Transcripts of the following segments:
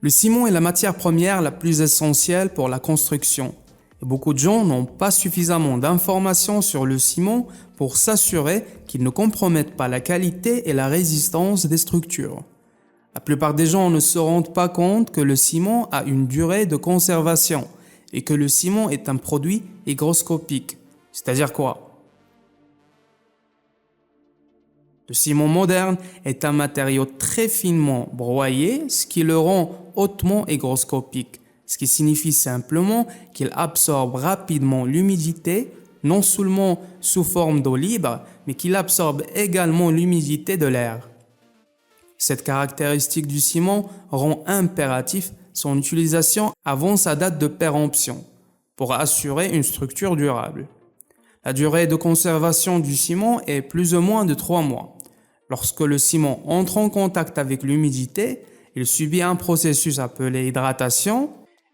Le ciment est la matière première la plus essentielle pour la construction. Et beaucoup de gens n'ont pas suffisamment d'informations sur le ciment pour s'assurer qu'il ne compromette pas la qualité et la résistance des structures. La plupart des gens ne se rendent pas compte que le ciment a une durée de conservation et que le ciment est un produit hygroscopique. C'est-à-dire quoi? Le ciment moderne est un matériau très finement broyé, ce qui le rend hautement hygroscopique, ce qui signifie simplement qu'il absorbe rapidement l'humidité, non seulement sous forme d'eau libre, mais qu'il absorbe également l'humidité de l'air. Cette caractéristique du ciment rend impératif son utilisation avant sa date de péremption, pour assurer une structure durable. La durée de conservation du ciment est plus ou moins de 3 mois. Lorsque le ciment entre en contact avec l'humidité, il subit un processus appelé hydratation.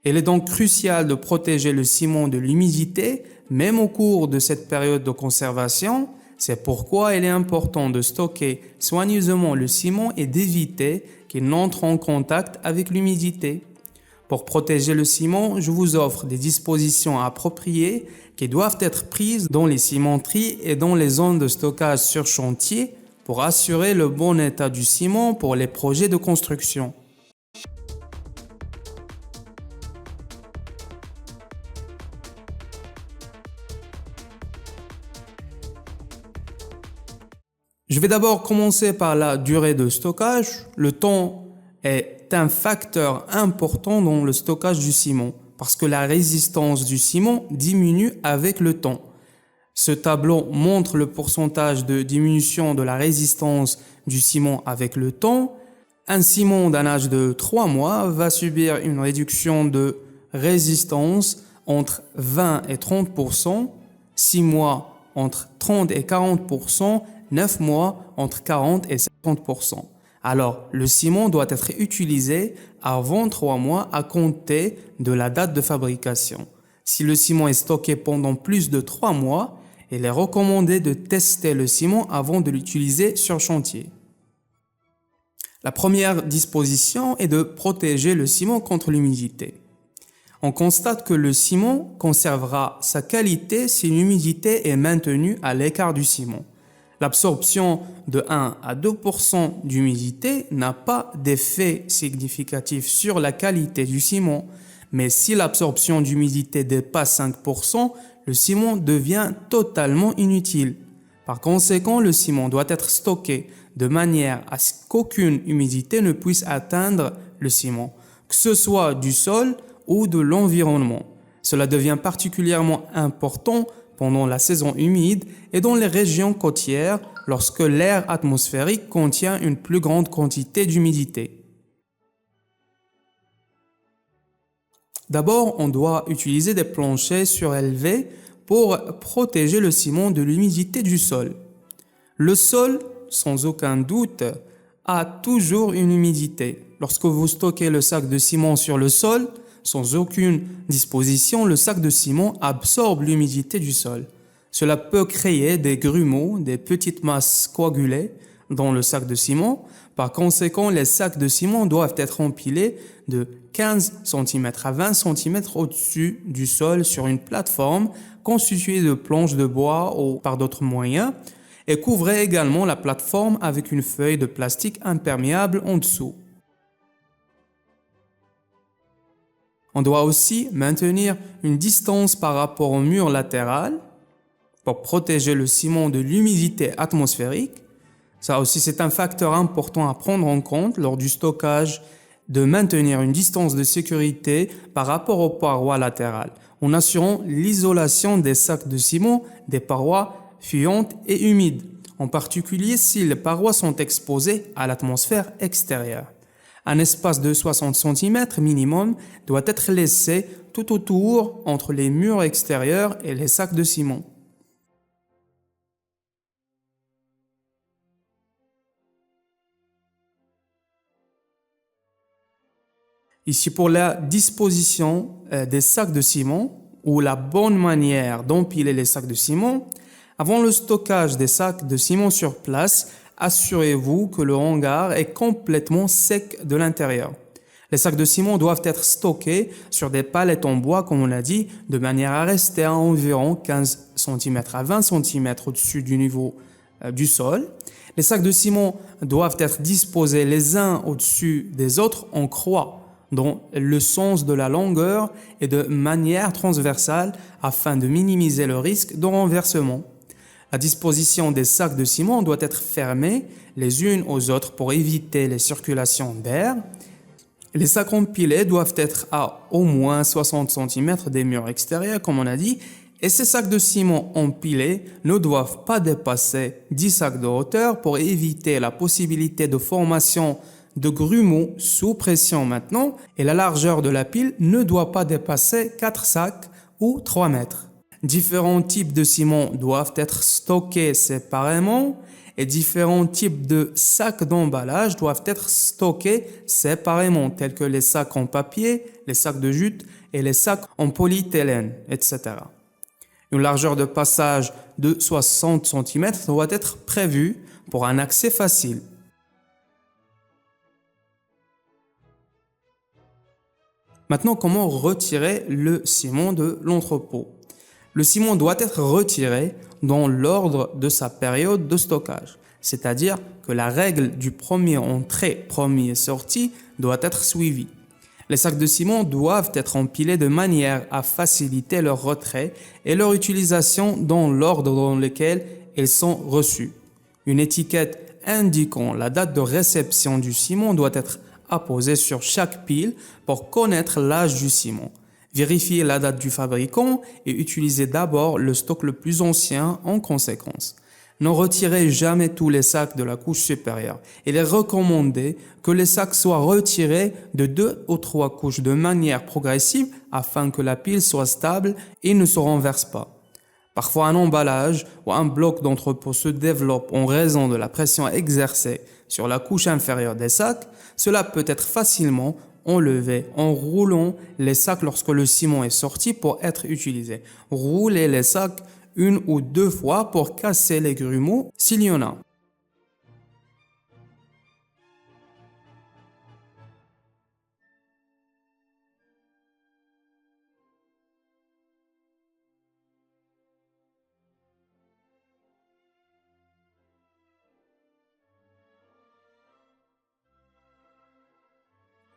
Il est donc crucial de protéger le ciment de l'humidité, même au cours de cette période de conservation. C'est pourquoi il est important de stocker soigneusement le ciment et d'éviter qu'il n'entre en contact avec l'humidité. Pour protéger le ciment, je vous offre des dispositions appropriées qui doivent être prises dans les cimenteries et dans les zones de stockage sur chantier pour assurer le bon état du ciment pour les projets de construction. Je vais d'abord commencer par la durée de stockage. Le temps est un facteur important dans le stockage du ciment parce que la résistance du ciment diminue avec le temps. Ce tableau montre le pourcentage de diminution de la résistance du ciment avec le temps. Un ciment d'un âge de 3 mois va subir une réduction de résistance entre 20 et 30%, 6 mois entre 30 et 40%, 9 mois entre 40 et 50%. Alors, le ciment doit être utilisé avant 3 mois à compter de la date de fabrication. Si le ciment est stocké pendant plus de 3 mois, il est recommandé de tester le ciment avant de l'utiliser sur chantier. La première disposition est de protéger le ciment contre l'humidité. On constate que le ciment conservera sa qualité si l'humidité est maintenue à l'écart du ciment. L'absorption de 1 à 2% d'humidité n'a pas d'effet significatif sur la qualité du ciment, mais si l'absorption d'humidité dépasse 5%, le ciment devient totalement inutile. Par conséquent, le ciment doit être stocké de manière à ce qu'aucune humidité ne puisse atteindre le ciment, que ce soit du sol ou de l'environnement. Cela devient particulièrement important pendant la saison humide et dans les régions côtières lorsque l'air atmosphérique contient une plus grande quantité d'humidité. D'abord, on doit utiliser des planchers surélevés pour protéger le ciment de l'humidité du sol. Le sol, sans aucun doute, a toujours une humidité. Lorsque vous stockez le sac de ciment sur le sol, sans aucune disposition, le sac de ciment absorbe l'humidité du sol. Cela peut créer des grumeaux, des petites masses coagulées dans le sac de ciment. Par conséquent, les sacs de ciment doivent être empilés de 15 cm à 20 cm au-dessus du sol sur une plateforme constituée de planches de bois ou par d'autres moyens et couvrez également la plateforme avec une feuille de plastique imperméable en dessous. On doit aussi maintenir une distance par rapport au mur latéral pour protéger le ciment de l'humidité atmosphérique. Ça aussi, c'est un facteur important à prendre en compte lors du stockage, de maintenir une distance de sécurité par rapport aux parois latérales, en assurant l'isolation des sacs de ciment des parois fuyantes et humides, en particulier si les parois sont exposées à l'atmosphère extérieure. Un espace de 60 cm minimum doit être laissé tout autour entre les murs extérieurs et les sacs de ciment. Ici, pour la disposition des sacs de ciment ou la bonne manière d'empiler les sacs de ciment, avant le stockage des sacs de ciment sur place, assurez-vous que le hangar est complètement sec de l'intérieur. Les sacs de ciment doivent être stockés sur des palettes en bois, comme on l'a dit, de manière à rester à environ 15 cm à 20 cm au-dessus du niveau du sol. Les sacs de ciment doivent être disposés les uns au-dessus des autres en croix, dans le sens de la longueur et de manière transversale afin de minimiser le risque de renversement. La disposition des sacs de ciment doit être fermée les unes aux autres pour éviter les circulations d'air. Les sacs empilés doivent être à au moins 60 cm des murs extérieurs, comme on a dit, et ces sacs de ciment empilés ne doivent pas dépasser 10 sacs de hauteur pour éviter la possibilité de formation de grumeaux sous pression maintenant, et la largeur de la pile ne doit pas dépasser 4 sacs ou 3 mètres. Différents types de ciment doivent être stockés séparément et différents types de sacs d'emballage doivent être stockés séparément, tels que les sacs en papier, les sacs de jute et les sacs en polyéthylène, etc. Une largeur de passage de 60 cm doit être prévue pour un accès facile. Maintenant, comment retirer le ciment de l'entrepôt? Le ciment doit être retiré dans l'ordre de sa période de stockage, c'est-à-dire que la règle du premier entrée, premier sortie doit être suivie. Les sacs de ciment doivent être empilés de manière à faciliter leur retrait et leur utilisation dans l'ordre dans lequel ils sont reçus. Une étiquette indiquant la date de réception du ciment doit être apposée sur chaque pile pour connaître l'âge du ciment. Vérifiez la date du fabricant et utilisez d'abord le stock le plus ancien en conséquence. Ne retirez jamais tous les sacs de la couche supérieure. Il est recommandé que les sacs soient retirés de 2 ou 3 couches de manière progressive afin que la pile soit stable et ne se renverse pas. Parfois, un emballage ou un bloc d'entrepôt se développe en raison de la pression exercée sur la couche inférieure des sacs. Cela peut être facilement enlevé en roulant les sacs lorsque le ciment est sorti pour être utilisé. Roulez les sacs 1 ou 2 fois pour casser les grumeaux s'il y en a.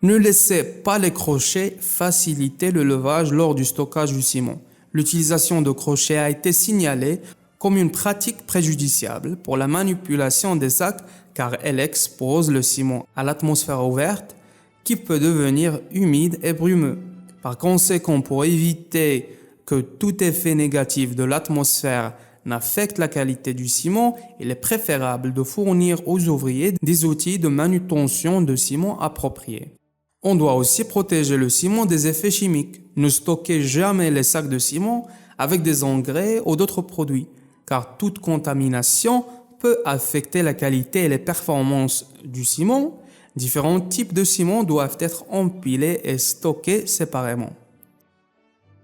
Ne laissez pas les crochets faciliter le levage lors du stockage du ciment. L'utilisation de crochets a été signalée comme une pratique préjudiciable pour la manipulation des sacs car elle expose le ciment à l'atmosphère ouverte qui peut devenir humide et brumeux. Par conséquent, pour éviter que tout effet négatif de l'atmosphère n'affecte la qualité du ciment, il est préférable de fournir aux ouvriers des outils de manutention de ciment appropriés. On doit aussi protéger le ciment des effets chimiques. Ne stockez jamais les sacs de ciment avec des engrais ou d'autres produits, car toute contamination peut affecter la qualité et les performances du ciment. Différents types de ciment doivent être empilés et stockés séparément.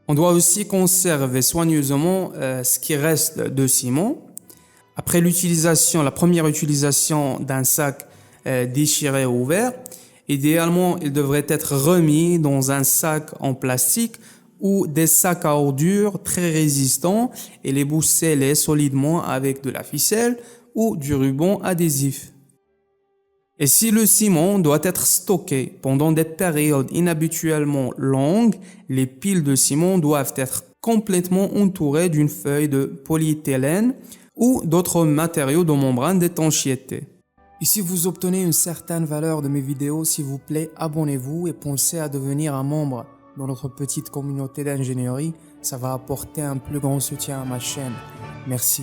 On doit aussi conserver soigneusement ce qui reste de ciment. Après l'utilisation, la première utilisation d'un sac déchiré ou ouvert, idéalement, il devrait être remis dans un sac en plastique ou des sacs à ordures très résistants et les bousseler solidement avec de la ficelle ou du ruban adhésif. Et si le ciment doit être stocké pendant des périodes inhabituellement longues, les piles de ciment doivent être complètement entourées d'une feuille de polyéthylène ou d'autres matériaux de membrane d'étanchéité. Et si vous obtenez une certaine valeur de mes vidéos, s'il vous plaît, abonnez-vous et pensez à devenir un membre dans notre petite communauté d'ingénierie. Ça va apporter un plus grand soutien à ma chaîne. Merci.